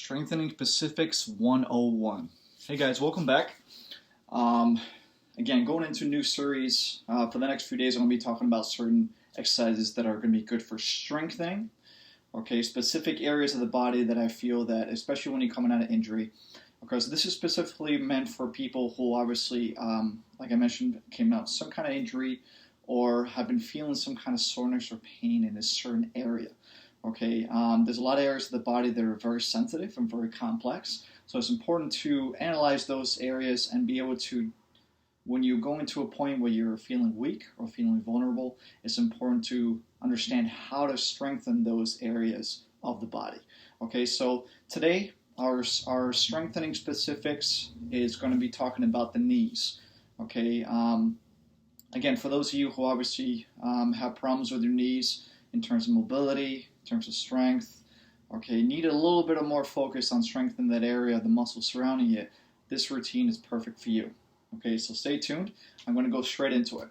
Strengthening Specifics 101. Hey guys, welcome back. Again, going into a new series. For the next few days, I'm going to be talking about certain exercises that are going to be good for strengthening. Okay, specific areas of the body that I feel that, especially when you're coming out of injury. Okay, so this is specifically meant for people who obviously, like I mentioned, came out with some kind of injury or have been feeling some kind of soreness or pain in a certain area. Okay, there's a lot of areas of the body that are very sensitive and very complex, so it's important to analyze those areas and be able to, when you go into a point where you're feeling weak or feeling vulnerable, it's important to understand how to strengthen those areas of the body. Okay, so today our strengthening specifics is going to be talking about the knees. Okay, again, for those of you who obviously have problems with your knees in terms of mobility, in terms of strength, okay, need a little bit of more focus on strengthening that area of the muscle surrounding it, this routine is perfect for you. Okay, so stay tuned. I'm going to go straight into it.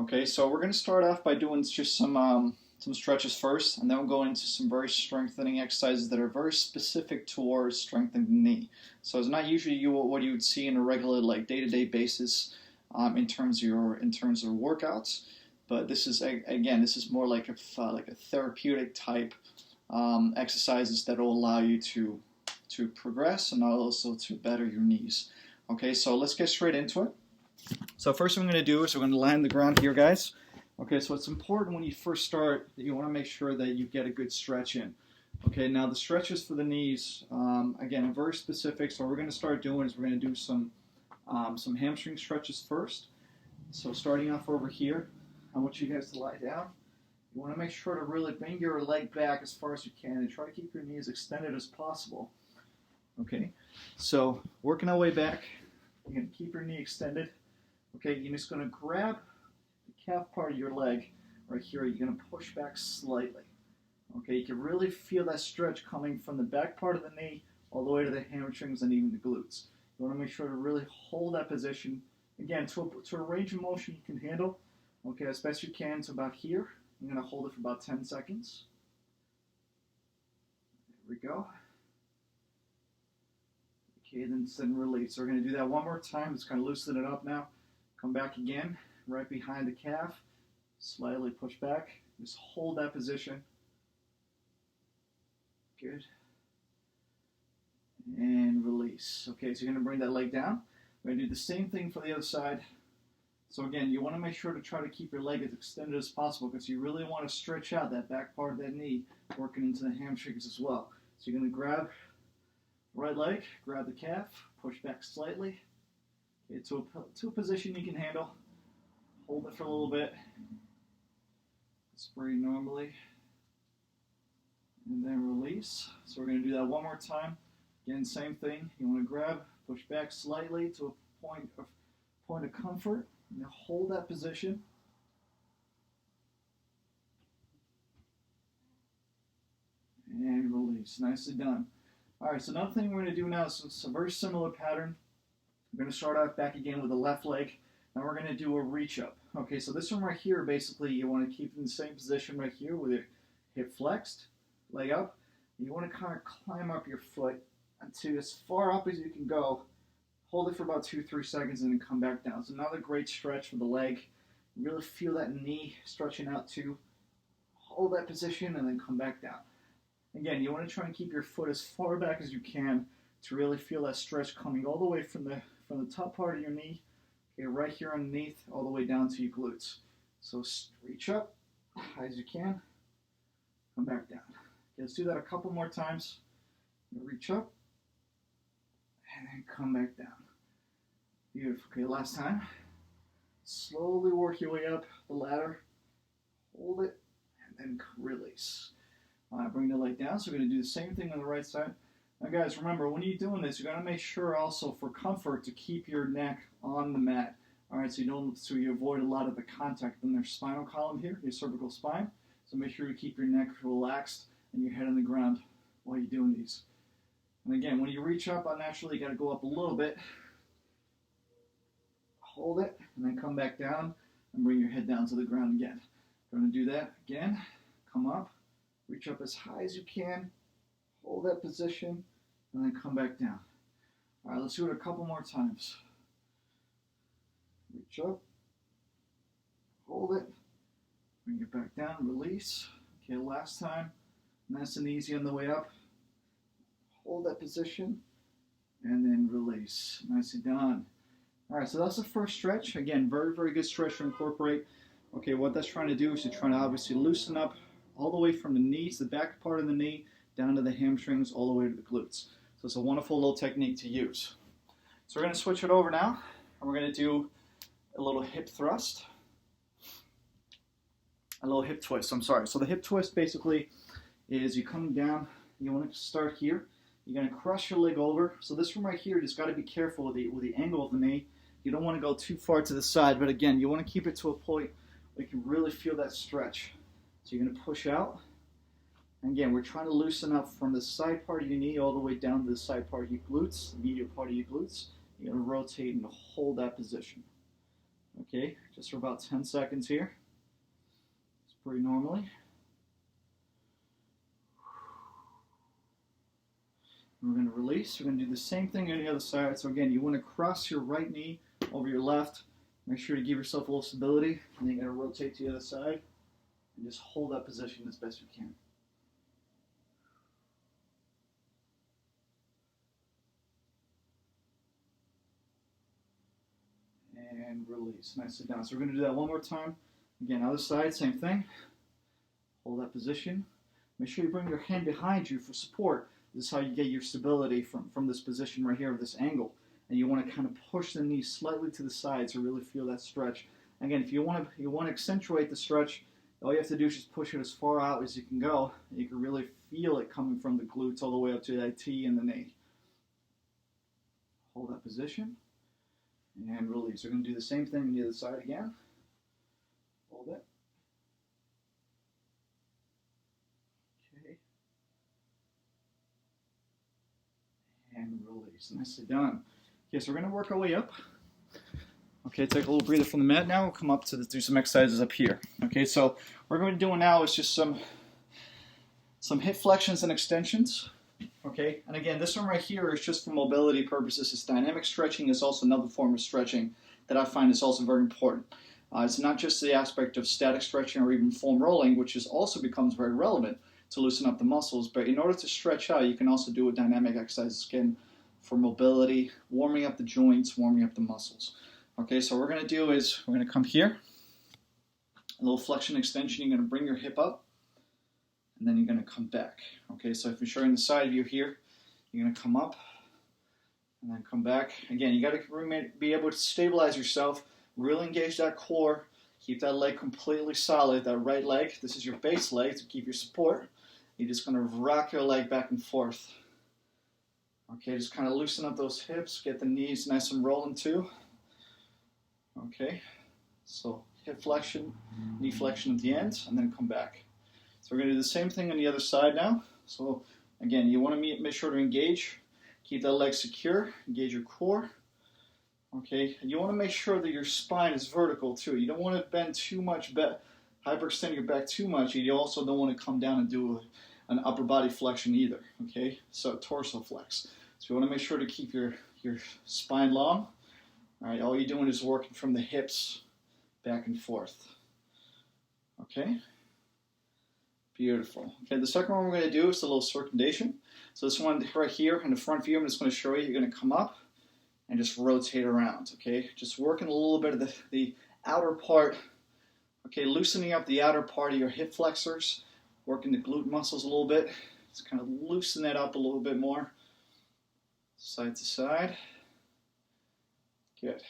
Okay, so we're going to start off by doing just some stretches first, and then we'll go into some very strengthening exercises that are very specific towards strengthening the knee. So it's not usually what you would see in a regular, like, day-to-day basis in terms of workouts. But this is, again, this is more like a therapeutic type exercises that will allow you to progress and also to better your knees. Okay, so let's get straight into it. So first thing I'm going to do is we're going to lie on the ground here, guys. Okay, so it's important when you first start that you want to make sure that you get a good stretch in. Okay, now the stretches for the knees, again, are very specific. So what we're going to start doing is we're going to do some hamstring stretches first. So starting off over here, I want you guys to lie down. You want to make sure to really bring your leg back as far as you can and try to keep your knees extended as possible. Okay, so working our way back, you're going to keep your knee extended. Okay, you're just going to grab the calf part of your leg right here. You're going to push back slightly. Okay, you can really feel that stretch coming from the back part of the knee all the way to the hamstrings and even the glutes. You want to make sure to really hold that position, again, to a range of motion you can handle. Okay, as best you can to about here. I'm going to hold it for about 10 seconds. There we go. Okay, then release. So we're going to do that one more time. Just kind of loosen it up now. Come back again, right behind the calf. Slightly push back. Just hold that position. Good. And release. Okay, so you're going to bring that leg down. We're going to do the same thing for the other side. So again, you want to make sure to try to keep your leg as extended as possible because you really want to stretch out that back part of that knee, working into the hamstrings as well. So you're going to grab the right leg, grab the calf, push back slightly, okay, to a position you can handle. Hold it for a little bit. Spray normally. And then release. So we're going to do that one more time. Again, same thing. You want to grab, push back slightly to a point of comfort. Now hold that position. And release. Nicely done. Alright, so another thing we're going to do now is a very similar pattern. We're going to start off back again with the left leg. Now we're going to do a reach up. Okay, so this one right here, basically you want to keep in the same position right here with your hip flexed, leg up. You want to kind of climb up your foot until as far up as you can go. Hold it for about 2-3 seconds and then come back down. It's another great stretch for the leg. You really feel that knee stretching out too. Hold that position and then come back down. Again, you want to try and keep your foot as far back as you can to really feel that stretch coming all the way from the top part of your knee, okay, right here underneath, all the way down to your glutes. So reach up high as you can, come back down. Okay, let's do that a couple more times. Reach up and then come back down. Beautiful. Okay, last time. Slowly work your way up the ladder. Hold it and then release. Bring the leg down. So we're going to do the same thing on the right side. Now guys, remember, when you're doing this, you're going to make sure also for comfort to keep your neck on the mat. Alright, so you avoid a lot of the contact in their spinal column here, your cervical spine. So make sure you keep your neck relaxed and your head on the ground while you're doing these. And again, when you reach up, naturally you got to go up a little bit. Hold it, and then come back down and bring your head down to the ground again. Going to do that again. Come up, reach up as high as you can, hold that position, and then come back down. All right, let's do it a couple more times. Reach up, hold it, bring it back down, release. Okay, last time, nice and easy on the way up. Hold that position, and then release. Nicely done. All right, so that's the first stretch. Again, very, very good stretch to incorporate. Okay, what that's trying to do is to try to obviously loosen up all the way from the knees, the back part of the knee, down to the hamstrings, all the way to the glutes. So it's a wonderful little technique to use. So we're going to switch it over now, and we're going to do a little hip thrust. A little hip twist, I'm sorry. So the hip twist basically is you come down, you want to start here. You're going to cross your leg over. So this one right here, you just got to be careful with the angle of the knee. You don't want to go too far to the side, but again, you want to keep it to a point where you can really feel that stretch. So you're going to push out. And again, we're trying to loosen up from the side part of your knee all the way down to the side part of your glutes, the medial part of your glutes. You're going to rotate and hold that position. Okay, just for about 10 seconds here. It's pretty normally. And we're going to release. We're going to do the same thing on the other side. So again, you want to cross your right knee over your left. Make sure to give yourself a little stability. And then you're going to rotate to the other side. And just hold that position as best you can. And release. Nicely down. So we're going to do that one more time. Again, other side, same thing. Hold that position. Make sure you bring your hand behind you for support. This is how you get your stability from this position right here, this angle. And you want to kind of push the knee slightly to the side to really feel that stretch. Again, if you want to accentuate the stretch, all you have to do is just push it as far out as you can go. You can really feel it coming from the glutes all the way up to that T in the knee. Hold that position. And release. We're going to do the same thing on the other side again. Hold it. Okay. And release. Nicely done. Okay, so we're going to work our way up. Okay, take a little breather from the mat now. We'll come up to do some exercises up here. Okay, so what we're going to be doing now is just some hip flexions and extensions. Okay, and again, this one right here is just for mobility purposes. It's dynamic stretching is also another form of stretching that I find is also very important. It's not just the aspect of static stretching or even foam rolling, which also becomes very relevant to loosen up the muscles, but in order to stretch out, you can also do a dynamic exercise again for mobility, warming up the joints, warming up the muscles. Okay, so what we're going to do is we're going to come here, a little flexion extension. You're going to bring your hip up, and then you're going to come back. Okay, so if you're showing the side view here, you're going to come up and then come back. Again, you got to be able to stabilize yourself, really engage that core, keep that leg completely solid, that right leg. This is your base leg to keep your support. You're just going to rock your leg back and forth. Okay, just kind of loosen up those hips, get the knees nice and rolling too. Okay, so hip flexion, knee flexion at the end, and then come back. So we're going to do the same thing on the other side now. So again, you want to make sure to engage, keep that leg secure, engage your core. Okay, and you want to make sure that your spine is vertical too. You don't want to bend too much, hyperextend your back too much. You also don't want to come down and do an upper body flexion either. Okay, so torso flex. So you want to make sure to keep your spine long. All right, all you're doing is working from the hips back and forth. Okay. Beautiful. Okay, the second one we're going to do is a little circumdation. So this one right here in the front view, I'm just going to show you. You're going to come up and just rotate around. Okay, just working a little bit of the outer part. Okay, loosening up the outer part of your hip flexors, working the glute muscles a little bit. Just kind of loosen that up a little bit more. Side to side. Good.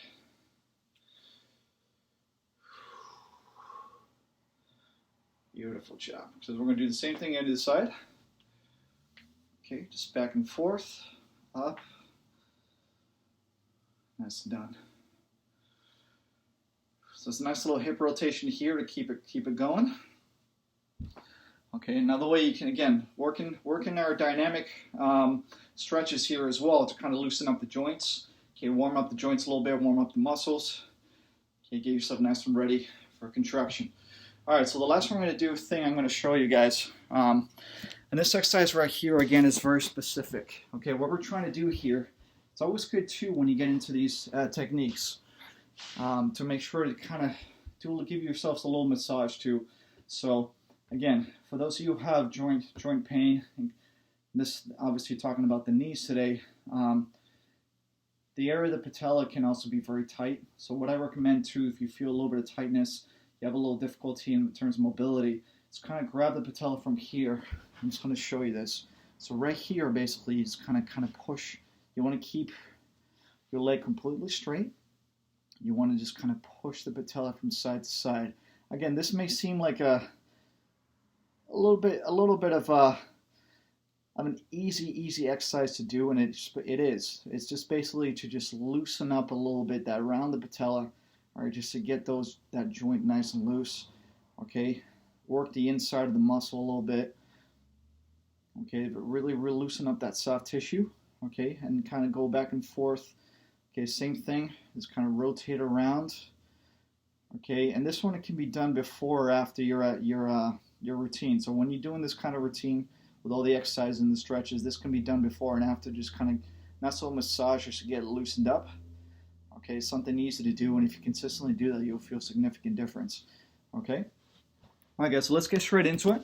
Beautiful job. So we're going to do the same thing on the side. Okay, just back and forth, up. That's done. So it's a nice little hip rotation here to keep it going. Okay, another way you can, again, working our dynamic stretches here as well to kind of loosen up the joints. Okay, warm up the joints a little bit, warm up the muscles. Okay, get yourself nice and ready for contraction. All right, so the last one I'm going to show you guys. And this exercise right here, again, is very specific. Okay, what we're trying to do here, it's always good too when you get into these techniques to make sure to kind of give yourselves a little massage too. So again, for those of you who have joint pain, and this obviously talking about the knees today, the area of the patella can also be very tight. So what I recommend too, if you feel a little bit of tightness, you have a little difficulty in terms of mobility, is kind of grab the patella from here. I'm just going to show you this. So right here, basically, you just kind of push. You want to keep your leg completely straight. You want to just kind of push the patella from side to side. Again, this may seem like a little bit of an easy exercise to do, and it is. It's just basically to just loosen up a little bit that around the patella, or just to get that joint nice and loose. Okay, work the inside of the muscle a little bit. Okay, but really loosen up that soft tissue. Okay, and kind of go back and forth. Okay, same thing. Just kind of rotate around. Okay, and this one, it can be done before or after your routine. So when you're doing this kind of routine with all the exercises and the stretches, this can be done before and after. Just kind of not so massage, just to get it loosened up. Okay, something easy to do, and if you consistently do that, you'll feel a significant difference. Okay, all right, guys. So let's get straight into it.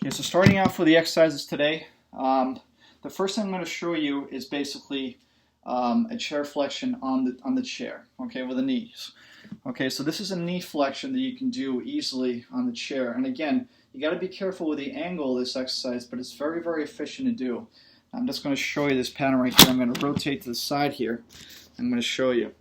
Okay, so starting out for the exercises today, the first thing I'm going to show you is basically a chair flexion on the chair. Okay, with the knees. Okay, so this is a knee flexion that you can do easily on the chair. And again, you got to be careful with the angle of this exercise, but it's very efficient to do. I'm just going to show you this pattern right here. I'm going to rotate to the side here. I'm going to show you.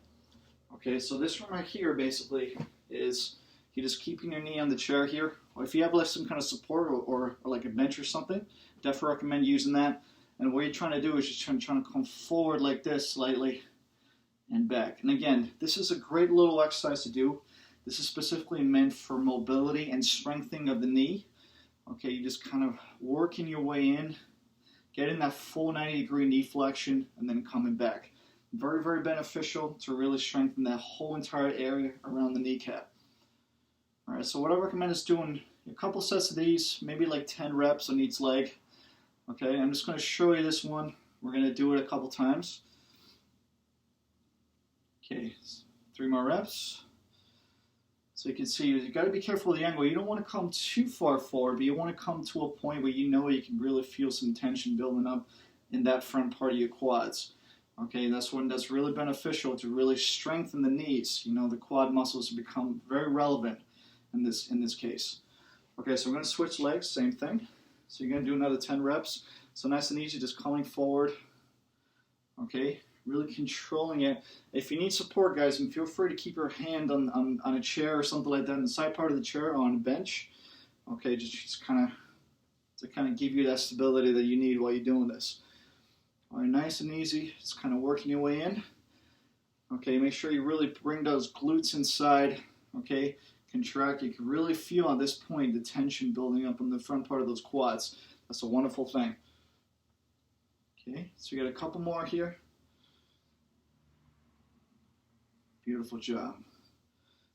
Okay, so this one right here basically is you're just keeping your knee on the chair here. Or if you have like some kind of support or like a bench or something, definitely recommend using that. And what you're trying to do is just trying to come forward like this slightly and back. And again, this is a great little exercise to do. This is specifically meant for mobility and strengthening of the knee. Okay, you just kind of working your way in, getting that full 90-degree knee flexion, and then coming back. Very beneficial to really strengthen that whole entire area around the kneecap. All right, so what I recommend is doing a couple sets of these, maybe like 10 reps on each leg. Okay, I'm just going to show you this one. We're going to do it a couple times. Okay, 3 more reps. So you can see, you got to be careful with the angle. You don't want to come too far forward, but you want to come to a point where you know you can really feel some tension building up in that front part of your quads. Okay, that's really beneficial to really strengthen the knees. You know, the quad muscles become very relevant in this case. Okay, so we're going to switch legs, same thing. So you're going to do another 10 reps. So nice and easy, just coming forward. Okay, really controlling it. If you need support, guys, and feel free to keep your hand on a chair or something like that in the side part of the chair or on a bench. Okay, just kind of give you that stability that you need while you're doing this. All right, nice and easy. Just kind of working your way in. Okay, make sure you really bring those glutes inside. Okay, contract. You can really feel at this point the tension building up in the front part of those quads. That's a wonderful thing. Okay, so you got a couple more here. Beautiful job.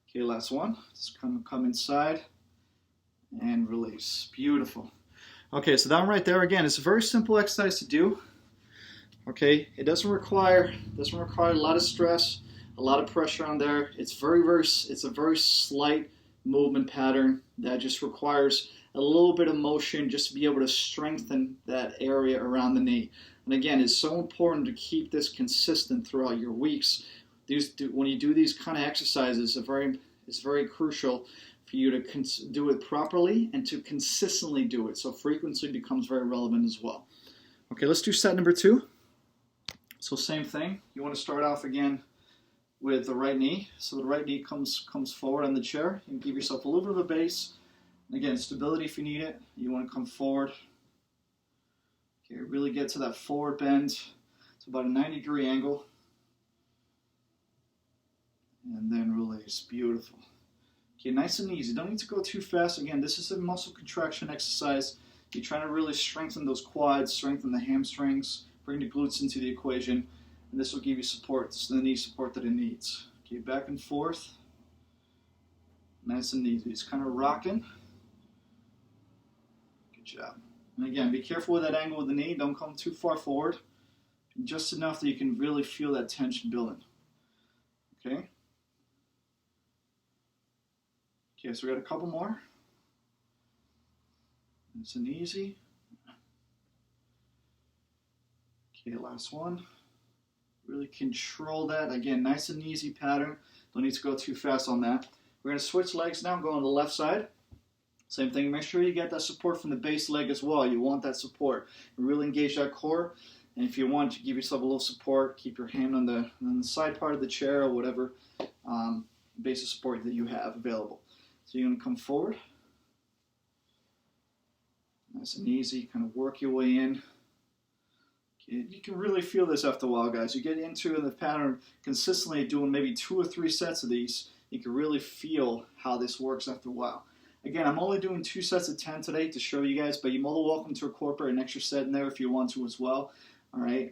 Okay, last one. Just come inside and release. Beautiful. Okay, so that one right there, again, it's a very simple exercise to do. Okay, it doesn't require a lot of stress, a lot of pressure on there. It's a very slight movement pattern that just requires a little bit of motion just to be able to strengthen that area around the knee. And again, it's so important to keep this consistent throughout your weeks. When you do these kind of exercises, it's very crucial for you to do it properly and to consistently do it. So frequency becomes very relevant as well. Okay, let's do set number 2. So same thing. You want to start off again with the right knee. So the right knee comes forward on the chair. You can give yourself a little bit of a base. And again, stability if you need it. You want to come forward. Okay, really get to that forward bend. It's about a 90-degree angle. And then release. Beautiful. Okay, nice and easy. Don't need to go too fast. Again, this is a muscle contraction exercise. You're trying to really strengthen those quads, strengthen the hamstrings, bring the glutes into the equation, and this will give you support, the knee support that it needs. Okay, back and forth. Nice and easy. Just kind of rocking. Okay, Good job. And again, be careful with that angle with the knee. Don't come too far forward. Just enough that you can really feel that tension building. Okay? Okay, so we got a couple more. Nice and easy. Okay, last one. Really control that. Again, nice and easy pattern. Don't need to go too fast on that. We're going to switch legs now, go on the left side. Same thing, make sure you get that support from the base leg as well. You want that support. Really engage that core. And if you want to give yourself a little support, keep your hand on the side part of the chair or whatever base of support that you have available. So you're going to come forward. Nice and easy, kind of work your way in. You can really feel this after a while, guys. You get into the pattern consistently doing maybe 2 or 3 sets of these, you can really feel how this works after a while. Again, I'm only doing 2 sets of 10 today to show you guys, but you're more than welcome to incorporate an extra set in there if you want to as well. All right.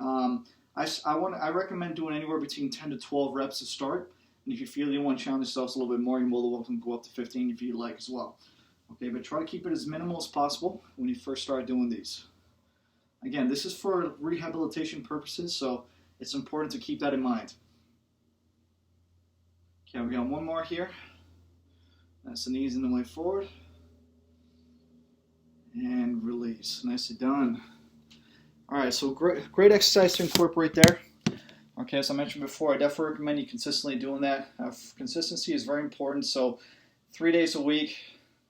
I recommend doing anywhere between 10 to 12 reps to start. And if you feel you want to challenge yourselves a little bit more, you're more than welcome to go up to 15 if you like as well. Okay, but try to keep it as minimal as possible when you first start doing these. Again, this is for rehabilitation purposes, so it's important to keep that in mind. Okay, we got one more here. Nice and easy in the way forward. And release. Nicely done. All right, so great exercise to incorporate there. Okay, as I mentioned before, I definitely recommend you consistently doing that. Consistency is very important, so 3 days a week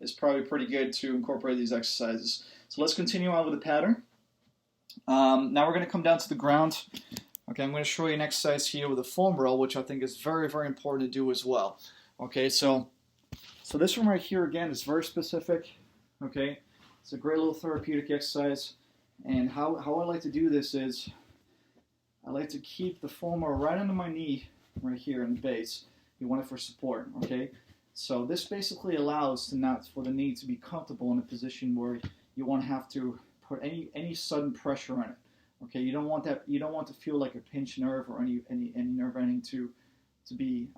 is probably pretty good to incorporate these exercises. So let's continue on with the pattern. Now we're going to come down to the ground. Okay, I'm going to show you an exercise here with a foam roll, which I think is very, very important to do as well. Okay, so this one right here, again, is very specific. Okay, it's a great little therapeutic exercise. And how I like to do this is I like to keep the foam roll right under my knee right here in the base. You want it for support, okay? So this basically allows for the knee to be comfortable in a position where you won't have to put any sudden pressure on it. Okay, you don't want that. You don't want to feel like a pinched nerve or any nerve ending to be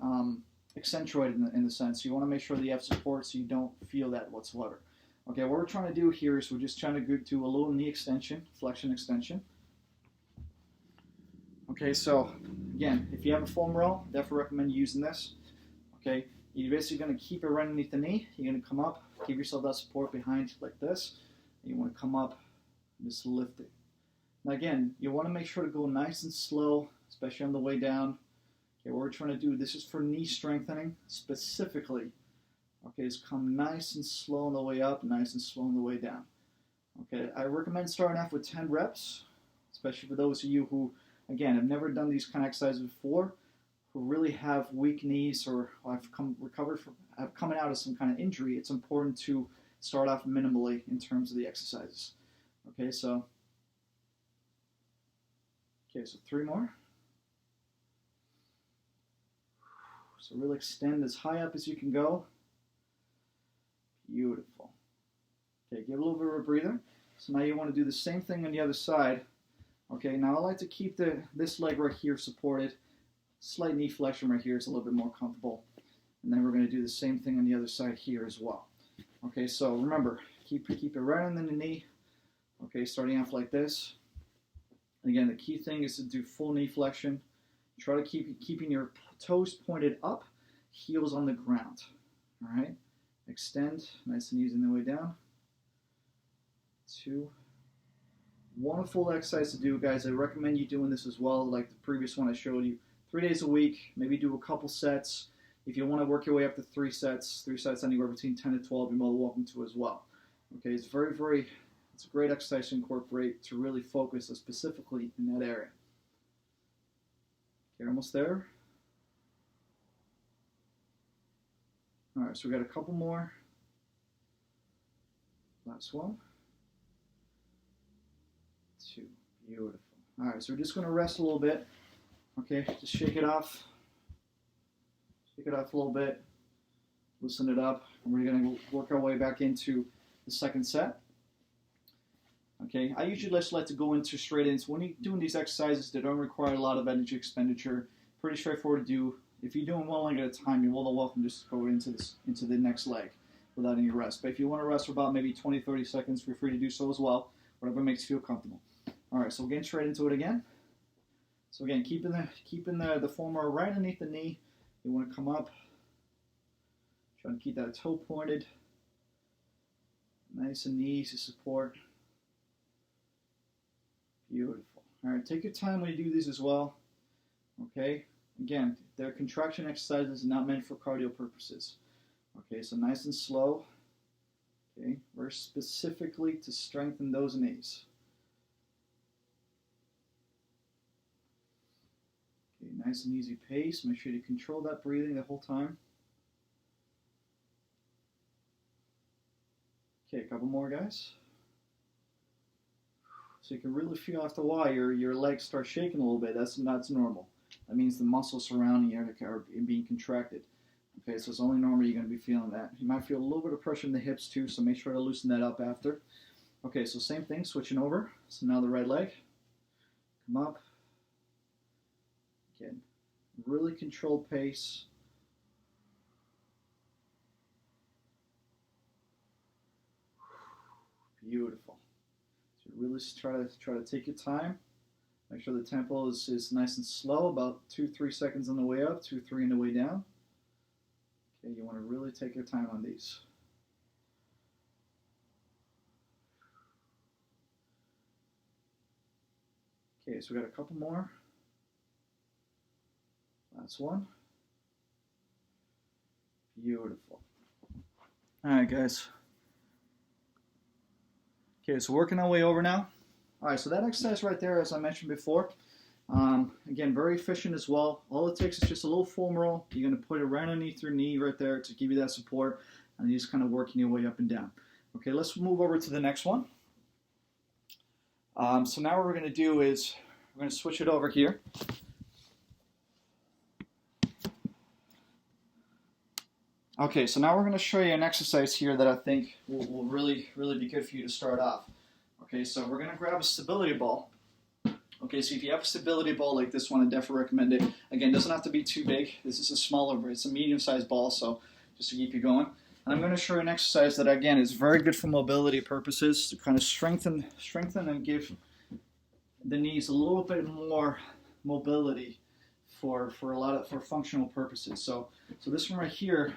accentuated in the sense. You want to make sure that you have support so you don't feel that whatsoever. Okay, what we're trying to do here is we're just trying to do a little knee extension, flexion extension. Okay, so again, if you have a foam roll, definitely recommend using this. Okay, you're basically going to keep it right underneath the knee. You're going to come up, give yourself that support behind like this. And you want to come up and just lift it. Now again, you want to make sure to go nice and slow, especially on the way down. Okay, what we're trying to do, this is for knee strengthening specifically. Okay, is come nice and slow on the way up, nice and slow on the way down. Okay, I recommend starting off with 10 reps, especially for those of you who, again, have never done these kind of exercises before, who really have weak knees or have coming out of some kind of injury. It's important to start off minimally in terms of the exercises. Okay, so 3 more. So really extend as high up as you can go. Beautiful. Okay, give a little bit of a breather. So now you want to do the same thing on the other side. Okay, now I like to keep this leg right here supported. Slight knee flexion right here is a little bit more comfortable. And then we're going to do the same thing on the other side here as well. Okay, so remember, keep it right under the knee. Okay, starting off like this. Again, the key thing is to do full knee flexion. Try to keeping your toes pointed up, heels on the ground. All right, extend, nice and easy on the way down. 2. Wonderful exercise to do, guys. I recommend you doing this as well, like the previous one I showed you. 3 days a week, maybe do a couple sets. If you want to work your way up to 3 sets anywhere between 10 to 12, you're more than welcome to as well. Okay, it's it's a great exercise to incorporate to really focus specifically in that area. Okay, almost there. All right, so we got a couple more. Last one. 2. Beautiful. All right, so we're just going to rest a little bit. Okay, just shake it off. Shake it off a little bit. Loosen it up. And we're going to work our way back into the second set. Okay, I usually just like to go straight into when you're doing these exercises that don't require a lot of energy expenditure. Pretty straightforward to do. If you're doing one leg at a time, you're more than welcome to just go into the next leg. without any rest. But if you want to rest for about maybe 20, 30 seconds, feel free to do so as well, whatever makes you feel comfortable. All right, so we're getting straight into it again. So again, keeping the femur right underneath the knee. You want to come up, try to keep that toe pointed, nice and easy support. Beautiful. All right, take your time when you do these as well. Okay, again, they're contraction exercises not meant for cardio purposes. Okay, so nice and slow. Okay, very specifically to strengthen those knees. Okay, nice and easy pace. Make sure you control that breathing the whole time. Okay, a couple more, guys. So you can really feel after a while your legs start shaking a little bit. That's normal. That means the muscles surrounding you are being contracted. Okay, so it's only normal you're going to be feeling that. You might feel a little bit of pressure in the hips too, so make sure to loosen that up after. Okay, so same thing, switching over. So now the right leg. Come up. Again, really controlled pace. Beautiful. So really try to take your time. Make sure the tempo is nice and slow, about 2-3 seconds on the way up, 2-3 on the way down. Okay, you want to really take your time on these. Okay, so we got a couple more. Last one. Beautiful. All right, guys. Okay, so working our way over now. All right, so that exercise right there, as I mentioned before, again, very efficient as well. All it takes is just a little foam roll. You're going to put it right underneath your knee right there to give you that support, and you're just kind of working your way up and down. Okay, let's move over to the next one. So now what we're going to do is we're going to switch it over here. Okay, so now we're going to show you an exercise here that I think will really be good for you to start off. Okay, so we're going to grab a stability ball. Okay, so if you have a stability ball like this one, I definitely recommend it. Again, it doesn't have to be too big. This is it's a medium-sized ball, so just to keep you going. And I'm going to show you an exercise that, again, is very good for mobility purposes, to kind of strengthen and give the knees a little bit more mobility for functional purposes. So this one right here,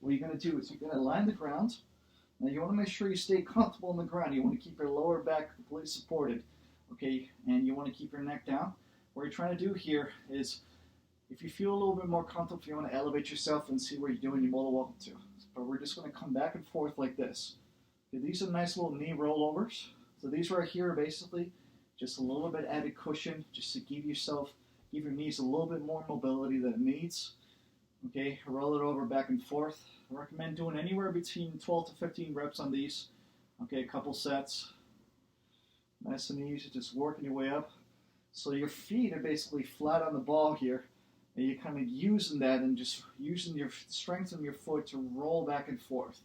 what you're going to do is you're going to line the ground. Now you want to make sure you stay comfortable on the ground. You want to keep your lower back completely supported, okay? And you want to keep your neck down. What you're trying to do here is, if you feel a little bit more comfortable, if you want to elevate yourself and see what you're doing, you're more than welcome to. But we're just going to come back and forth like this. Okay, these are nice little knee rollovers. So these right here are basically just a little bit added cushion, just to give your knees a little bit more mobility than it needs. Okay, roll it over back and forth. I recommend doing anywhere between 12 to 15 reps on these. Okay, a couple sets. Nice and easy, just working your way up. So your feet are basically flat on the ball here, and you're kind of using that and just using your strength in your foot to roll back and forth.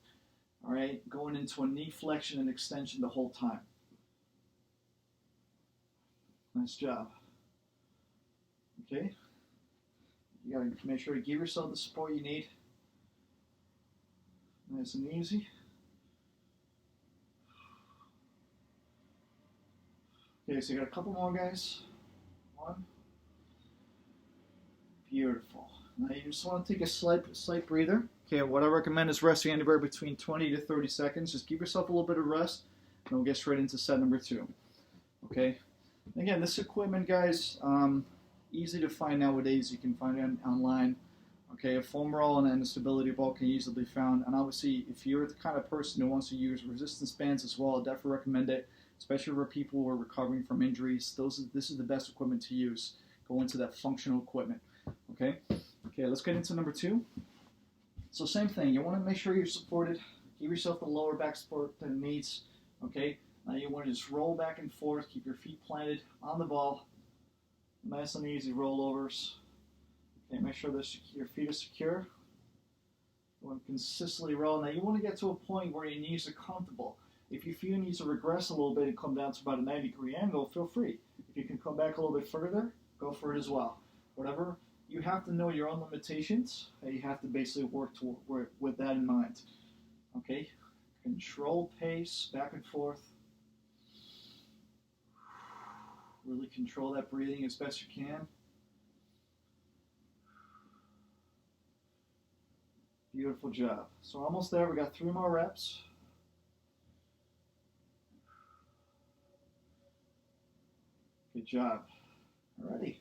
All right, going into a knee flexion and extension the whole time. Nice job. Okay. You gotta make sure to give yourself the support you need. Nice and easy. Okay, so you got a couple more, guys. One. Beautiful. Now you just want to take a slight breather. Okay, what I recommend is resting anywhere between 20 to 30 seconds. Just give yourself a little bit of rest, and we'll get straight into set number 2. Okay. Again, this equipment, guys, easy to find nowadays. You can find it online. Okay, a foam roll and a stability ball can easily be found. And obviously, if you're the kind of person who wants to use resistance bands as well, I definitely recommend it, especially for people who are recovering from injuries. This is the best equipment to use. Go into that functional equipment. Okay, let's get into number 2. So same thing. You want to make sure you're supported. Give yourself the lower back support that it needs. Okay, now you want to just roll back and forth. Keep your feet planted on the ball. Nice and easy rollovers. Okay, make sure that your feet are secure. You want to consistently roll. Now you want to get to a point where your knees are comfortable. If you feel you need to regress a little bit and come down to about a 90-degree angle, feel free. If you can come back a little bit further, go for it as well. Whatever, you have to know your own limitations, and you have to basically work with that in mind. Okay, controlled pace, back and forth. Really control that breathing as best you can. Beautiful job. So almost there. We got 3 more reps. Good job. Alrighty.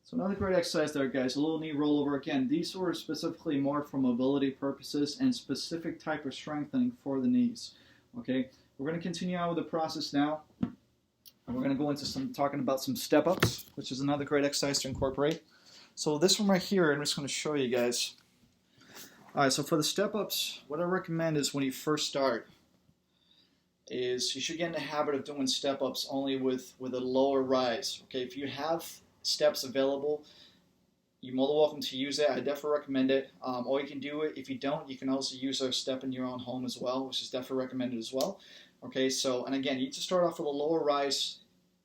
So another great exercise there, guys. A little knee rollover. Again, these were specifically more for mobility purposes and specific type of strengthening for the knees. Okay, we're going to continue on with the process now. And we're going to go into talking about some step-ups, which is another great exercise to incorporate. So this one right here, I'm just going to show you guys. All right, so for the step-ups, what I recommend is when you first start, is you should get in the habit of doing step-ups only with a lower rise. Okay, if you have steps available, you're more than welcome to use it. I definitely recommend it. Or you can do it. If you don't, you can also use a step in your own home as well, which is definitely recommended as well. Okay, so, and again, you need to start off with a lower rise.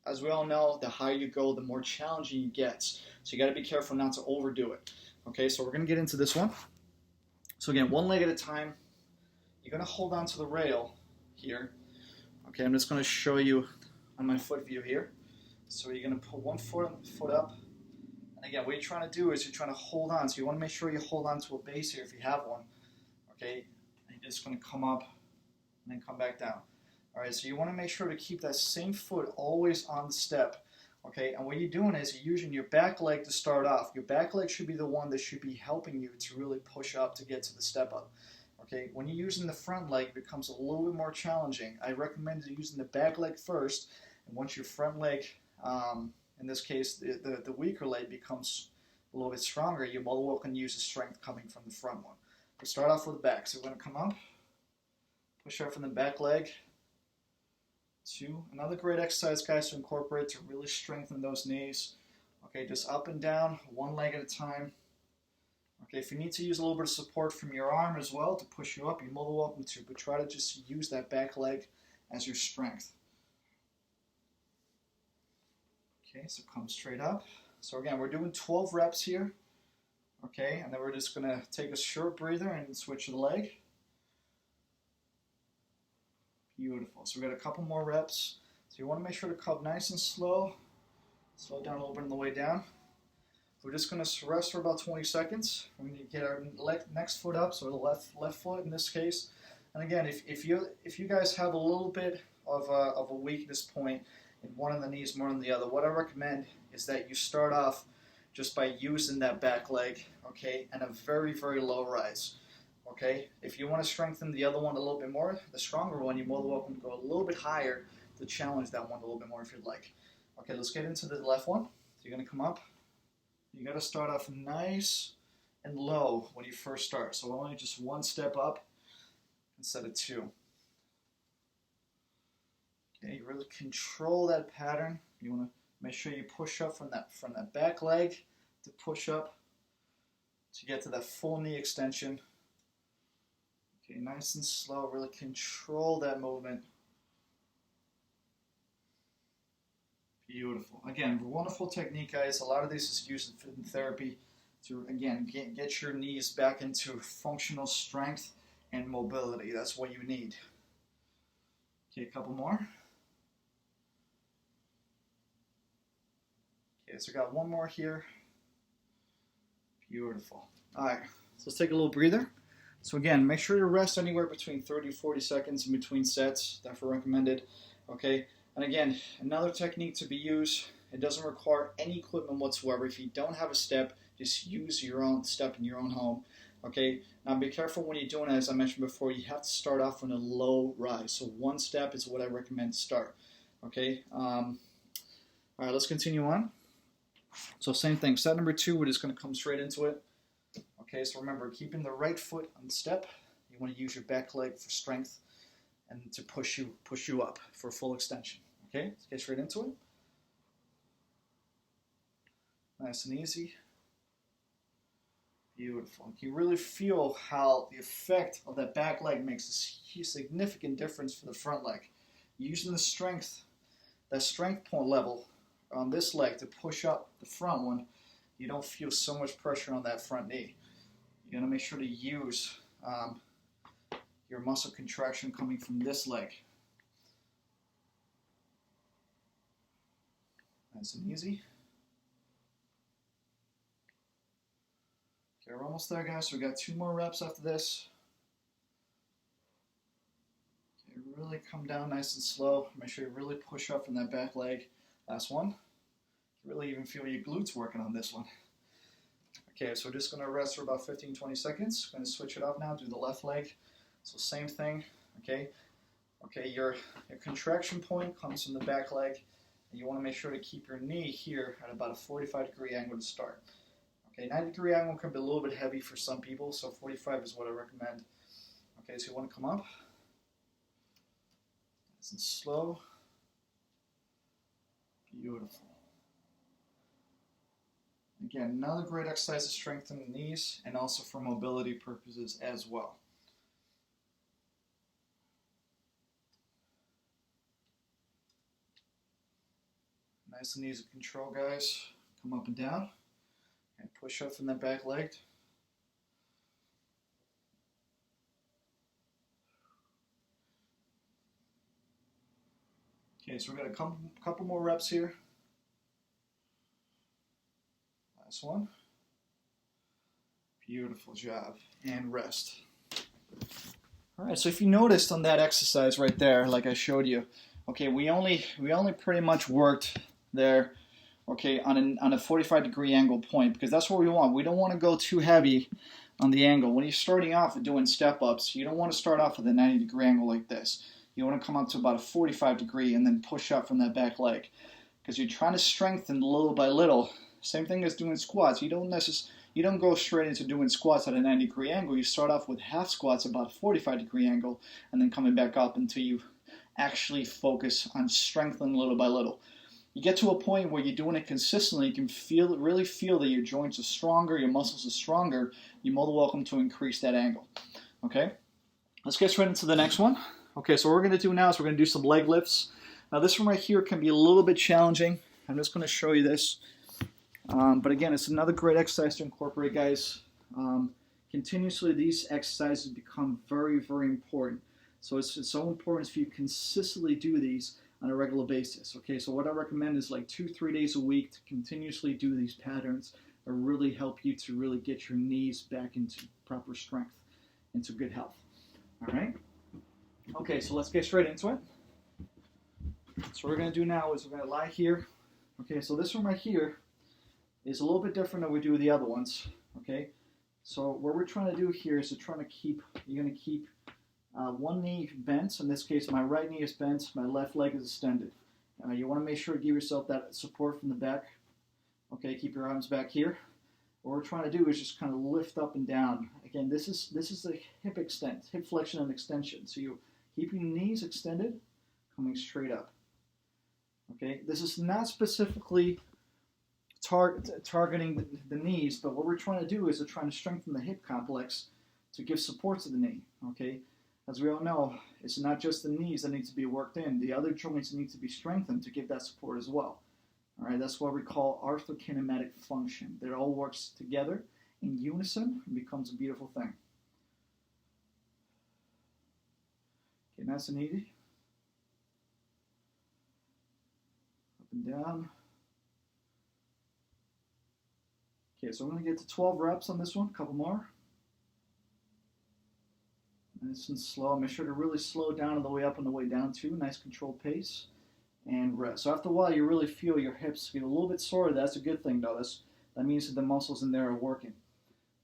As we all know, the higher you go, the more challenging it gets. So you got to be careful not to overdo it. Okay, so we're going to get into this one. So again, one leg at a time. You're going to hold on to the rail here. Okay, I'm just going to show you on my foot view here. So you're going to put one foot up. And again, what you're trying to do is you're trying to hold on. So you want to make sure you hold on to a base here if you have one. Okay, and you're just going to come up and then come back down. All right, so you want to make sure to keep that same foot always on the step. Okay, and what you're doing is you're using your back leg to start off. Your back leg should be the one that should be helping you to really push up to get to the step up. Okay, when you're using the front leg, it becomes a little bit more challenging. I recommend using the back leg first, and once your front leg, in this case, the weaker leg becomes a little bit stronger, you're more than welcome to use the strength coming from the front one. But start off with the back. So we're going to come up, push up from the back leg. 2. Another great exercise, guys, to incorporate to really strengthen those knees. Okay, just up and down, one leg at a time. Okay, if you need to use a little bit of support from your arm as well to push you up, you're more than welcome to, but try to just use that back leg as your strength. Okay, so come straight up. So again, we're doing 12 reps here. Okay, and then we're just going to take a short breather and switch the leg. Beautiful. So we've got a couple more reps. So you want to make sure to come nice and slow. Slow down a little bit on the way down. We're just going to rest for about 20 seconds. We're going to get our next foot up, so the left foot in this case. And again, if you guys have a little bit of a weakness point in one of the knees more than the other, what I recommend is that you start off just by using that back leg, okay, and a very, very low rise. Okay, if you want to strengthen the other one a little bit more, the stronger one, you're more than welcome to go a little bit higher to challenge that one a little bit more if you'd like. Okay, let's get into the left one. So you're going to come up. You got to start off nice and low when you first start. So only just one step up instead of 2. Okay, you really control that pattern. You want to make sure you push up from that back leg to push up to get to that full knee extension. Okay, nice and slow, really control that movement. Beautiful. Again, wonderful technique, guys. A lot of this is used in therapy to, again, get your knees back into functional strength and mobility. That's what you need. Okay, a couple more. Okay, so I got one more here. Beautiful. All right, so let's take a little breather. So again, make sure to rest anywhere between 30 to 40 seconds in between sets. Definitely recommended. Okay, and again, another technique to be used. It doesn't require any equipment whatsoever. If you don't have a step, just use your own step in your own home. Okay, now be careful when you're doing it. As I mentioned before, you have to start off on a low rise. So one step is what I recommend to start. Okay, all right, let's continue on. So same thing. Set number 2, we're just going to come straight into it. Okay, so remember, keeping the right foot on the step. You want to use your back leg for strength and to push you up for full extension. Okay, let's get straight into it. Nice and easy. Beautiful. You really feel how the effect of that back leg makes a significant difference for the front leg. Using the strength, that strength point level on this leg to push up the front one, you don't feel so much pressure on that front knee. You're going to make sure to use your muscle contraction coming from this leg. Nice and easy. Okay, we're almost there, guys. So we got 2 more reps after this. Okay, really come down nice and slow. Make sure you really push up from that back leg. Last one. Really even feel your glutes working on this one. Okay, so we're just going to rest for about 15-20 seconds. Going to switch it up now, do the left leg. So same thing, okay? Okay, your contraction point comes from the back leg. And you want to make sure to keep your knee here at about a 45-degree angle to start. Okay, 90-degree angle can be a little bit heavy for some people, so 45 is what I recommend. Okay, so you want to come up. Nice and slow. Beautiful. Again, another great exercise to strengthen the knees and also for mobility purposes as well. Nice and easy control, guys. Come up and down. And push up from that back leg. Okay, so we've got a couple more reps here. Last one. Beautiful job. And rest. All right, so if you noticed on that exercise right there, like I showed you, okay, we only pretty much worked there, okay, on a 45-degree angle point, because that's what we want. We don't want to go too heavy on the angle. When you're starting off and doing step-ups, you don't want to start off with a 90-degree angle like this. You want to come up to about a 45-degree and then push up from that back leg, because you're trying to strengthen little by little. Same thing as doing squats. You don't go straight into doing squats at a 90-degree angle. You start off with half squats about a 45-degree angle and then coming back up until you actually focus on strengthening little by little. You get to a point where you're doing it consistently, you can really feel that your joints are stronger, your muscles are stronger. You're more than welcome to increase that angle. Okay? Let's get straight into the next one. Okay, so what we're going to do now is we're going to do some leg lifts. Now this one right here can be a little bit challenging. I'm just going to show you this. But again, it's another great exercise to incorporate, guys. Continuously, these exercises become very, very important. So it's so important if you consistently do these on a regular basis. Okay, so what I recommend is like 2-3 days a week to continuously do these patterns that really help you to really get your knees back into proper strength, into good health. All right? Okay, so let's get straight into it. So what we're going to do now is we're going to lie here. Okay, so this one right here is a little bit different than we do with the other ones. Okay, so what we're trying to do here is you're going to keep one knee bent. In this case, my right knee is bent, my left leg is extended. You want to make sure to give yourself that support from the back. Okay, keep your arms back here. What we're trying to do is just kind of lift up and down. Again, this is a hip extent, hip flexion and extension. So you keep your knees extended, coming straight up. Okay, this is not specifically targeting the knees, but what we're trying to do is we're trying to strengthen the hip complex to give support to the knee. Okay, as we all know, it's not just the knees that need to be worked in. The other joints need to be strengthened to give that support as well. All right, that's what we call arthrokinematic function. It all works together in unison and becomes a beautiful thing. Okay, nice and easy. Up and down. Okay, so I'm going to get to 12 reps on this one, a couple more. Nice and slow. Make sure to really slow down on the way up and the way down too. Nice controlled pace. And rest. So after a while, you really feel your hips get a little bit sore. That's a good thing, though. That means that the muscles in there are working.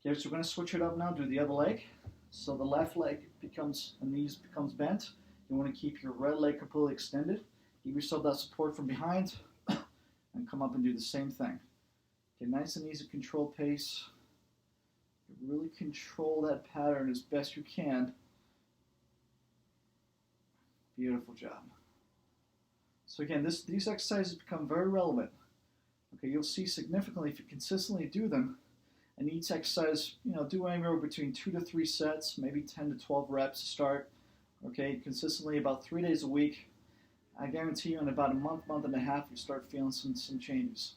Okay, so we're going to switch it up now. Do the other leg. So the left leg becomes, the knees becomes bent. You want to keep your right leg completely extended. Give yourself that support from behind. And come up and do the same thing. Okay, nice and easy, controlled pace. Really control that pattern as best you can. Beautiful job. So again, these exercises become very relevant. Okay, you'll see significantly if you consistently do them. And each exercise, do anywhere between 2 to 3 sets, maybe 10 to 12 reps to start. Okay, consistently about 3 days a week. I guarantee you in about a month and a half, you start feeling some changes.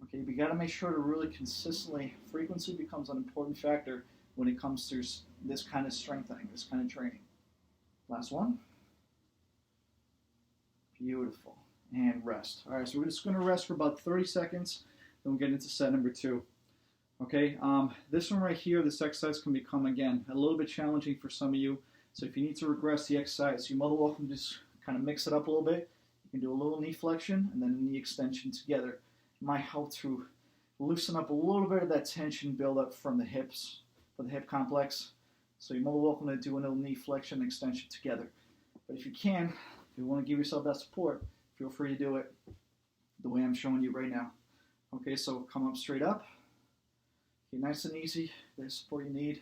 Okay, we got to make sure to really consistently, frequency becomes an important factor when it comes to this kind of strengthening, this kind of training. Last one. Beautiful. And rest. All right, so we're just going to rest for about 30 seconds, then we'll get into set number 2. Okay, this one right here, this exercise can become, again, a little bit challenging for some of you. So if you need to regress the exercise, you're more than welcome to just kind of mix it up a little bit. You can do a little knee flexion and then a knee extension together. It might help to loosen up a little bit of that tension build up from the hips, for the hip complex. So you're more than welcome to do a little knee flexion and extension together. But if you can, if you want to give yourself that support, feel free to do it the way I'm showing you right now. Okay, so come up straight up. Okay, nice and easy. There's support you need.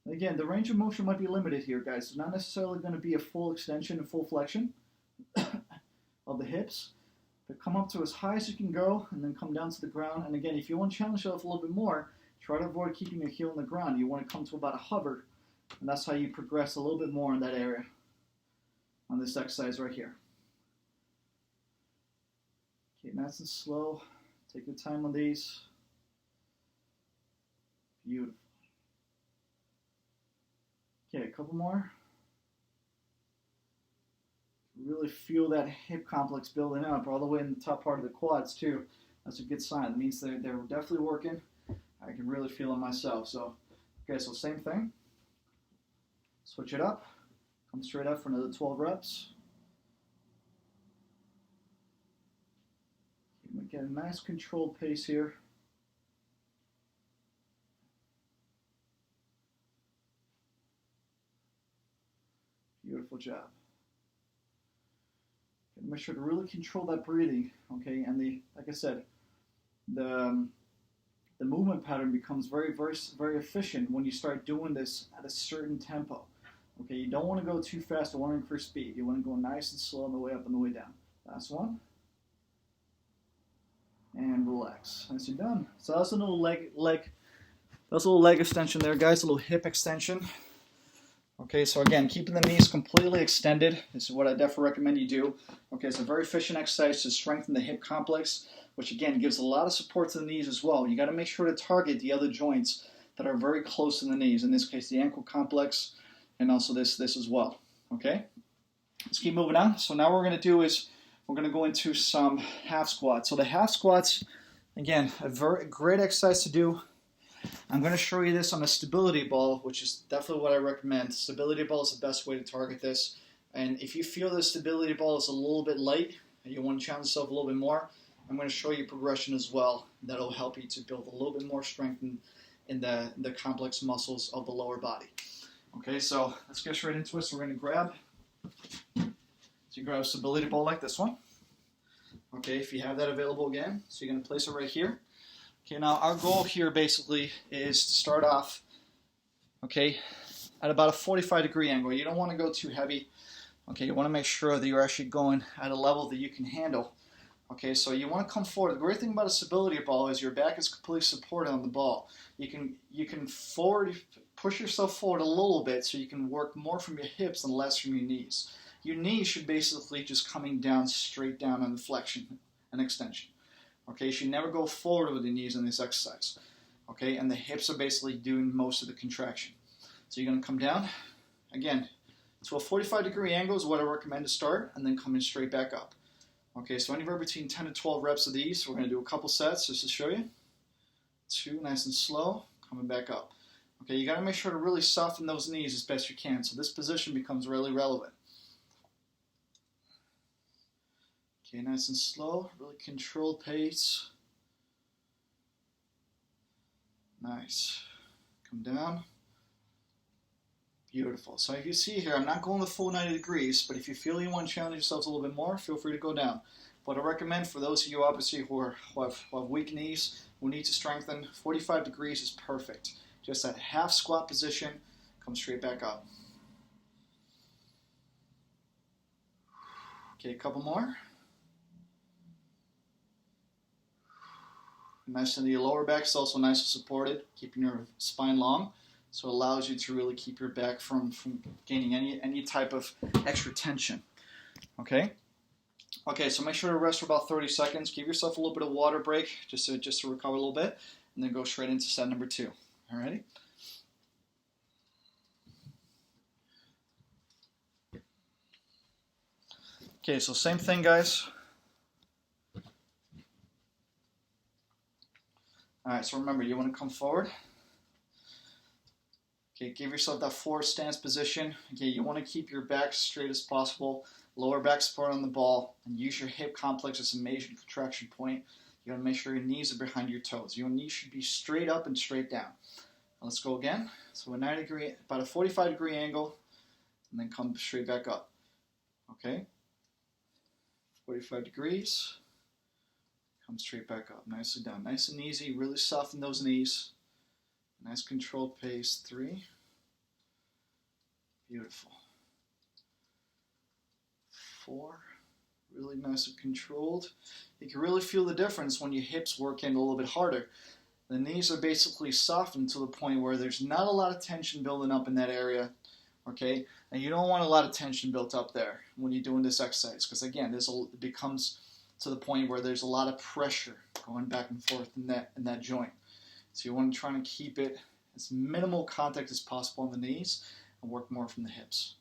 And again, the range of motion might be limited here, guys. It's not necessarily going to be a full extension and full flexion of the hips. But come up to as high as you can go and then come down to the ground. And again, if you want to challenge yourself a little bit more, try to avoid keeping your heel on the ground. You want to come to about a hover. And that's how you progress a little bit more in that area on this exercise right here. Okay, nice and slow. Take your time on these. Beautiful. Okay, a couple more. Really feel that hip complex building up all the way in the top part of the quads too. That's a good sign. It means they're definitely working. I can really feel it myself. So, okay, so same thing. Switch it up. Come straight up for another 12 reps. Get a nice controlled pace here. Beautiful job. Make sure to really control that breathing, okay? And like I said, the movement pattern becomes very, very, very efficient when you start doing this at a certain tempo. Okay, you don't want to go too fast or want to increase speed. You want to go nice and slow on the way up and the way down. Last one. And relax. Nice and done. So that's a little leg extension there, guys. A little hip extension. Okay, so again, keeping the knees completely extended. This is what I definitely recommend you do. Okay, it's a very efficient exercise to strengthen the hip complex, which again gives a lot of support to the knees as well. You got to make sure to target the other joints that are very close to the knees. In this case, the ankle complex, and also this as well. Okay, let's keep moving on. So now what we're going to do is we're going to go into some half squats. So the half squats, again, a very great exercise to do. I'm going to show you this on a stability ball, which is definitely what I recommend. Stability ball is the best way to target this. And if you feel the stability ball is a little bit light and you want to challenge yourself a little bit more, I'm going to show you progression as well. That'll help you to build a little bit more strength in the complex muscles of the lower body. Okay, so let's get straight into it. So we're going to grab a stability ball like this one. Okay, if you have that available again. So you're going to place it right here. Okay, now our goal here basically is to start off, okay, at about a 45-degree angle. You don't want to go too heavy. Okay, you want to make sure that you're actually going at a level that you can handle. Okay, so you want to come forward. The great thing about a stability ball is your back is completely supported on the ball. You can push yourself forward a little bit so you can work more from your hips and less from your knees. Your knees should basically just coming down straight down on the flexion and extension. Okay, you should never go forward with the knees in this exercise. Okay, and the hips are basically doing most of the contraction. So you're going to come down, again, to a 45-degree angle is what I recommend to start, and then coming straight back up. Okay, so anywhere between 10 to 12 reps of these. We're going to do a couple sets just to show you. 2, nice and slow, coming back up. Okay, you got to make sure to really soften those knees as best you can, so this position becomes really relevant. Okay, nice and slow, really controlled pace. Nice. Come down. Beautiful. So if you see here, I'm not going the full 90 degrees, but if you feel you want to challenge yourselves a little bit more, feel free to go down. But I recommend for those of you obviously who have weak knees, who need to strengthen, 45 degrees is perfect. Just that half squat position, come straight back up. Okay, a couple more. Nice in the lower back is also nice and supported, keeping your spine long. So it allows you to really keep your back from gaining any type of extra tension. Okay? Okay, so make sure to rest for about 30 seconds. Give yourself a little bit of water break just to recover a little bit. and then go straight into set number 2. Alrighty? Okay, so same thing, guys. Alright, so remember, you want to come forward. Okay, give yourself that forward stance position. Okay, you want to keep your back straight as possible, lower back support on the ball, and use your hip complex as a major contraction point. You got to make sure your knees are behind your toes. Your knees should be straight up and straight down. Now let's go again. So a 90 degree, about a 45-degree angle, and then come straight back up. Okay, 45 degrees. Come straight back up. Nicely done. Nice and easy. Really soften those knees. Nice controlled pace. 3. Beautiful. 4. Really nice and controlled. You can really feel the difference when your hips work in a little bit harder. The knees are basically softened to the point where there's not a lot of tension building up in that area. Okay? And you don't want a lot of tension built up there when you're doing this exercise, because again, it becomes to the point where there's a lot of pressure going back and forth in that joint. So you want to try and keep it as minimal contact as possible on the knees and work more from the hips.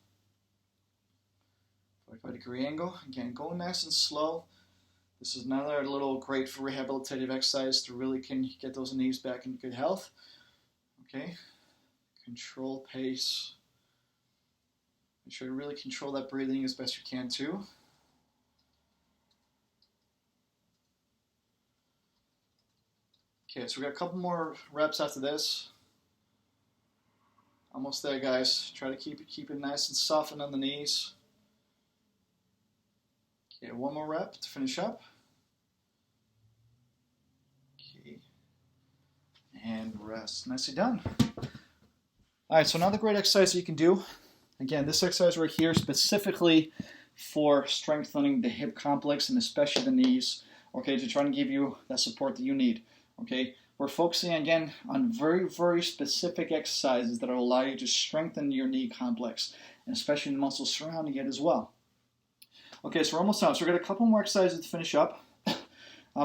45-degree angle. Again, go nice and slow. This is another little great for rehabilitative exercise to really can get those knees back in good health. Okay, control pace. Make sure to really control that breathing as best you can too. Okay, so we got a couple more reps after this. Almost there, guys. Try to keep it nice and softened on the knees. Okay, one more rep to finish up. Okay, and rest. Nicely done. All right, so another great exercise you can do. Again, this exercise right here specifically for strengthening the hip complex and especially the knees. Okay, to try and give you that support that you need. Okay, we're focusing again on very, very specific exercises that will allow you to strengthen your knee complex, and especially the muscles surrounding it as well. Okay, so we're almost done. So we've got a couple more exercises to finish up.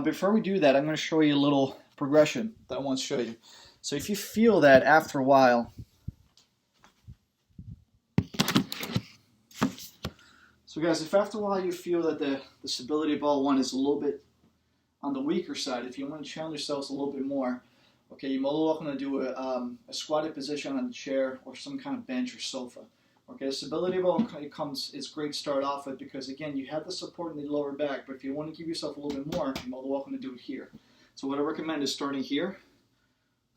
Before we do that, I'm going to show you a little progression that I want to show you. So if you feel that after a while, so guys, if after a while you feel that the stability ball one is a little bit on the weaker side, if you want to challenge yourselves a little bit more, okay, you're more than welcome to do a squatted position on a chair or some kind of bench or sofa. Okay, the stability ball it's great to start off with because again, you have the support in the lower back, but if you want to give yourself a little bit more, you're more than welcome to do it here. So what I recommend is starting here.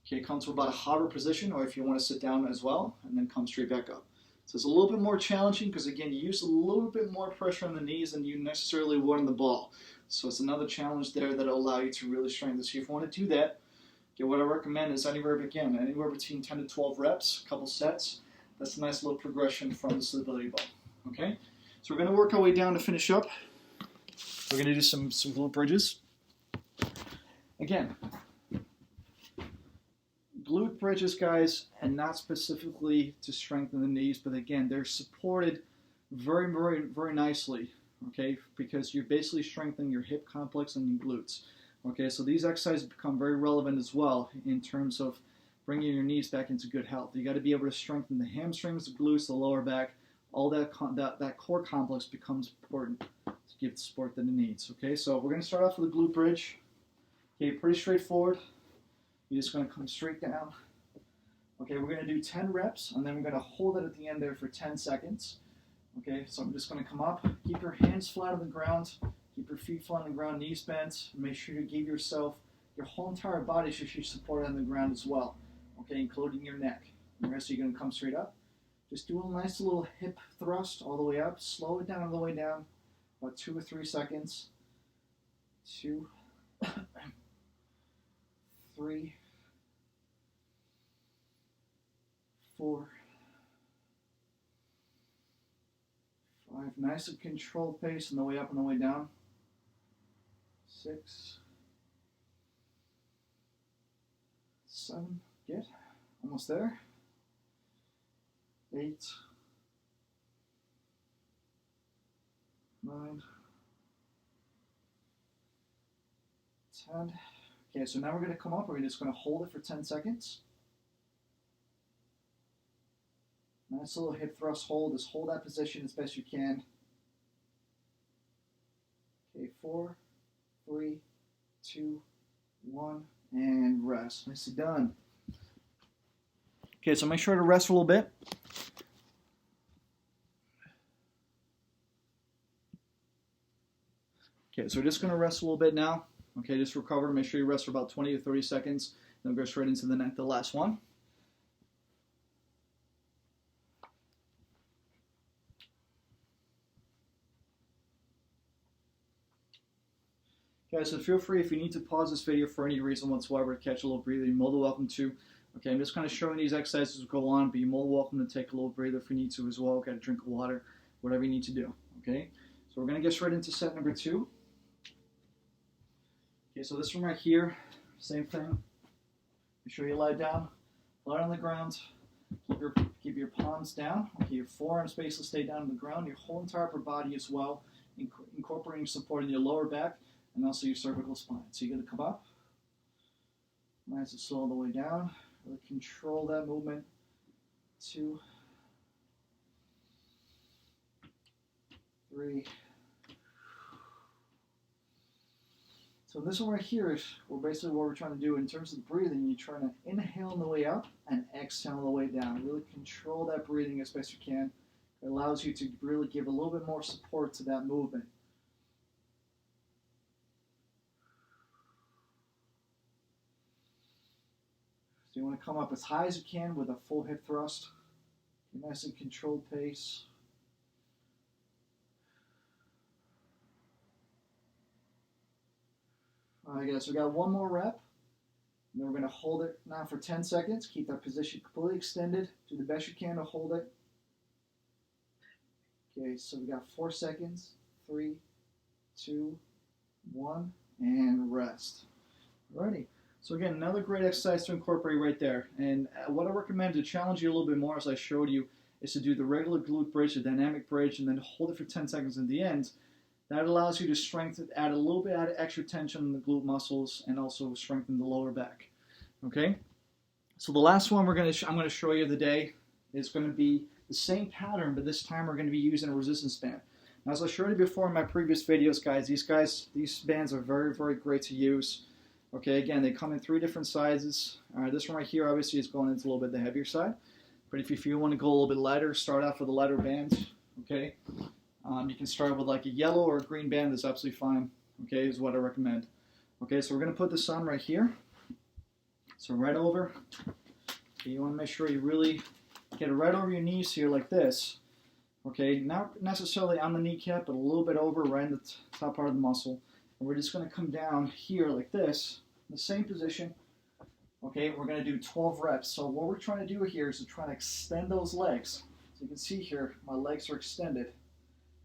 Okay, come to about a hover position, or if you want to sit down as well, and then come straight back up. So it's a little bit more challenging because again, you use a little bit more pressure on the knees than you necessarily would on the ball. So it's another challenge there that will allow you to really strengthen. So if you want to do that, okay, what I recommend is anywhere between 10 to 12 reps, a couple sets. That's a nice little progression from the stability ball. Okay, so we're going to work our way down to finish up. We're going to do some glute bridges. Again, glute bridges, guys, and not specifically to strengthen the knees, but again, they're supported very, very, very nicely. Okay, because you're basically strengthening your hip complex and your glutes. Okay, so these exercises become very relevant as well in terms of bringing your knees back into good health. You got to be able to strengthen the hamstrings, the glutes, the lower back. All that core complex becomes important to give the support that it needs. Okay, so we're going to start off with a glute bridge. Okay, pretty straightforward. You're just going to come straight down. Okay, we're going to do 10 reps, and then we're going to hold it at the end there for 10 seconds. Okay, so I'm just going to come up. Keep your hands flat on the ground. Keep your feet flat on the ground, knees bent. Make sure you give yourself, your whole entire body should be supported on the ground as well. Okay, including your neck. And the rest of you are going to come straight up. Just do a nice little hip thrust all the way up. Slow it down all the way down. About 2 or 3 seconds. 2, 3, 4, 5. Nice and controlled pace on the way up and the way down. 6, 7. Good. Almost there. 8, 9, 10. Okay, so now we're going to come up. We're just going to hold it for 10 seconds. Nice little hip thrust hold. Just hold that position as best you can. Okay, 4, 3, 2, 1, and rest. Nicely done. Okay, so make sure to rest a little bit. Okay, so we're just going to rest a little bit now. Okay, just recover. Make sure you rest for about 20 to 30 seconds. Then we'll go straight into the last one. Okay, so feel free if you need to pause this video for any reason whatsoever to catch a little breather, you're more than welcome to. Okay, I'm just kind of showing these exercises as we go on, but you're more than welcome to take a little breather if you need to as well. Got a drink of water, whatever you need to do. Okay, so we're going to get straight into set number 2. Okay, so this one right here, same thing. Make sure you lie down, flat on the ground. Keep your palms down. Okay, your forearms basically stay down on the ground. Your whole entire upper body as well, incorporating support in your lower back and also your cervical spine. So you're going to come up, nice and slow all the way down. Really control that movement. 2, 3. So this one right here is basically what we're trying to do in terms of breathing. You're trying to inhale on the way up and exhale on the way down. Really control that breathing as best you can. It allows you to really give a little bit more support to that movement. So you want to come up as high as you can with a full hip thrust. Nice and controlled pace. Alright guys, so we got one more rep. And then we're going to hold it now for 10 seconds. Keep that position completely extended. Do the best you can to hold it. Okay, so we got 4 seconds. 3, 2, 1, and rest. Alrighty. So again, another great exercise to incorporate right there. And what I recommend to challenge you a little bit more, as I showed you, is to do the regular glute bridge, the dynamic bridge, and then hold it for 10 seconds at the end. That allows you to strengthen, add a little bit of extra tension in the glute muscles, and also strengthen the lower back. Okay. So the last one I'm going to show you today is going to be the same pattern, but this time we're going to be using a resistance band. Now, as I showed you before in my previous videos, these bands are very, very great to use. Okay, again, they come in 3 different sizes. This one right here, obviously, is going into a little bit the heavier side. But if you want to go a little bit lighter, start off with a lighter band. Okay, you can start with like a yellow or a green band. That's absolutely fine. Okay, is what I recommend. Okay, so we're going to put this on right here. So right over. Okay, you want to make sure you really get it right over your knees here like this. Okay, not necessarily on the kneecap, but a little bit over right in the top part of the muscle. And we're just going to come down here like this, in the same position. Okay, we're going to do 12 reps. So what we're trying to do here is to try to extend those legs. So you can see here, my legs are extended.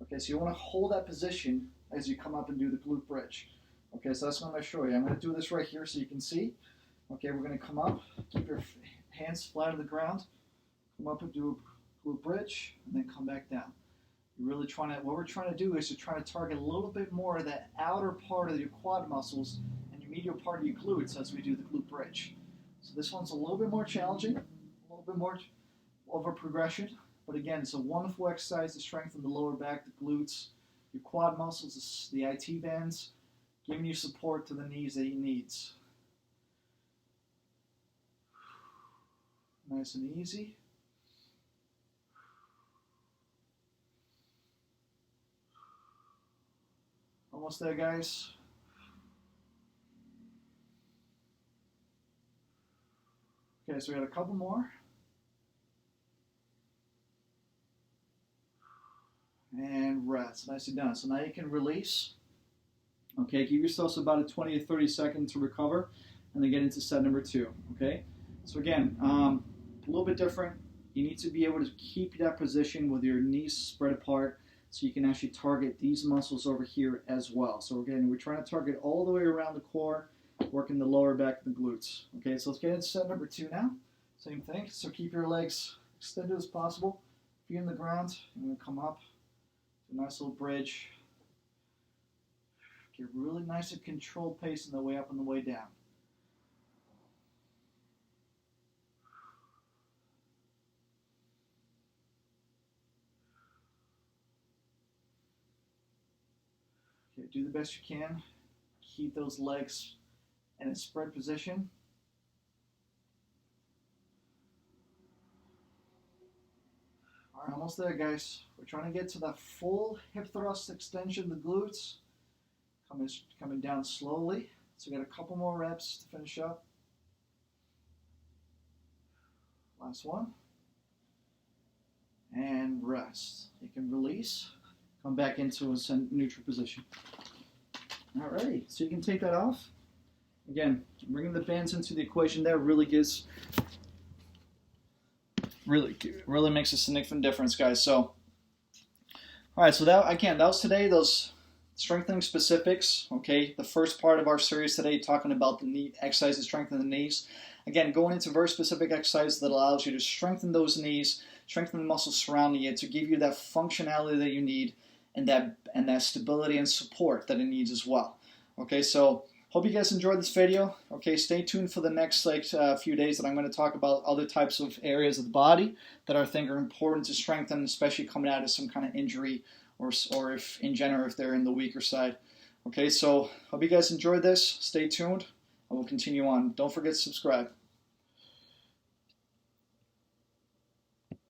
Okay, so you want to hold that position as you come up and do the glute bridge. Okay, so that's what I'm going to show you. I'm going to do this right here so you can see. Okay, we're going to come up, keep your hands flat on the ground, come up and do a glute bridge, and then come back down. You're really what we're trying to do is to try to target a little bit more of that outer part of your quad muscles and your medial part of your glutes as we do the glute bridge. So this one's a little bit more challenging, a little bit more of a progression, but again, it's a wonderful exercise to strengthen the lower back, the glutes, your quad muscles, the IT bands, giving you support to the knees that he needs. Nice and easy. Almost there, guys. Okay, so we got a couple more. And rest. Nicely done. So now you can release. Okay, give yourselves about a 20 to 30 seconds to recover, and then get into set number 2. Okay, so again, a little bit different. You need to be able to keep that position with your knees spread apart, so you can actually target these muscles over here as well. So again, we're trying to target all the way around the core, working the lower back and the glutes. Okay, so let's get into set number 2 now. Same thing. So keep your legs extended as possible. Feet on the ground. You're going to come up. Do a nice little bridge. Get really nice and controlled pace on the way up and the way down. Okay, do the best you can. Keep those legs in a spread position. All right, almost there, guys. We're trying to get to that full hip thrust extension, the glutes. Coming down slowly. So we got a couple more reps to finish up. Last one. And rest. You can release. Come back into a neutral position. Alrighty, so you can take that off. Again, bringing the bands into the equation there really makes a significant difference, guys. So, all right, so that was today, those strengthening specifics. Okay, the first part of our series today, talking about the knee exercises, strengthening the knees. Again, going into very specific exercises that allows you to strengthen those knees, strengthen the muscles surrounding it to give you that functionality that you need and that stability and support that it needs as well. Okay, so hope you guys enjoyed this video. Okay, stay tuned for the next few days that I'm going to talk about other types of areas of the body that I think are important to strengthen, especially coming out of some kind of injury or if in general if they're in the weaker side. Okay, so hope you guys enjoyed this. Stay tuned and we'll continue on. Don't forget to subscribe.